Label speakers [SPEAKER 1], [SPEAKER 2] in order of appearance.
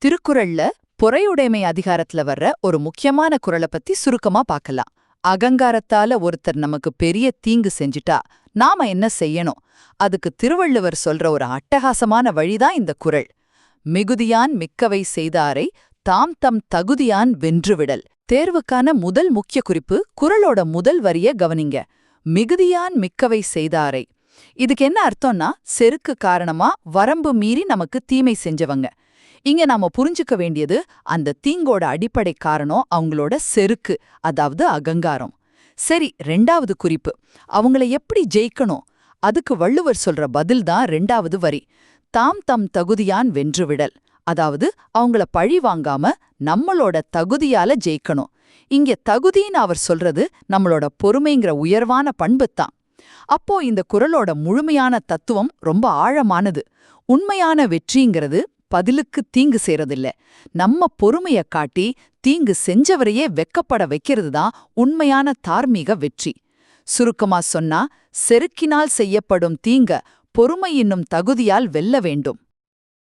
[SPEAKER 1] திருக்குறள்ல பொறையுடைமை அதிகாரத்துல வர்ற ஒரு முக்கியமான குறளை பத்தி சுருக்கமா பார்க்கலாம். அகங்காரத்தால ஒருத்தர் நமக்கு பெரிய தீங்கு செஞ்சுட்டா நாம என்ன செய்யணும்? அதுக்கு திருவள்ளுவர் சொல்ற ஒரு அட்டகாசமான வழிதான் இந்த குறள். மிகுதியான் மிக்கவை செய்தாரை தாம் தம் தகுதியான் வென்றுவிடல். தேர்வுக்கான முதல் முக்கிய குறிப்பு குறளோட முதல் வரிய கவனிங்க. மிகுதியான் மிக்கவை செய்தாரை. இதுக்கு என்ன அர்த்தம்னா, செருக்கு காரணமா வரம்பு மீறி நமக்கு தீமை செஞ்சவங்க. இங்க நாம புரிஞ்சுக்க வேண்டியது, அந்த தீங்கோட அடிப்படை காரணம் அவங்களோட செருக்கு, அதாவது அகங்காரம். சரி, ரெண்டாவது குறிப்பு, அவங்கள எப்படி ஜெயிக்கணும்? அதுக்கு வள்ளுவர் சொல்ற பதில் தான் ரெண்டாவது வரி. தாம் தம் தகுதியான் வென்றுவிடல். அதாவது அவங்கள பழி வாங்காம நம்மளோட தகுதியால ஜெயிக்கணும். இங்க தகுதின்னு அவர் சொல்றது நம்மளோட பொறுமைங்கிற உயர்வான பண்புத்தான். அப்போ இந்த குறளோட முழுமையான தத்துவம் ரொம்ப ஆழமானது. உண்மையான வெற்றிங்கிறது பதிலுக்கு தீங்கு செய்யறதில்ல, நம்ம பொறுமைய காட்டி தீங்கு செஞ்சவரையே வெக்கப்பட வைக்கிறது தான் உண்மையான தார்மீக வெற்றி. சுருக்கமா சொன்னா, செருக்கினால் செய்யப்படும் தீங்க பொறுமை என்னும் தகுதியால் வெல்ல வேண்டும்.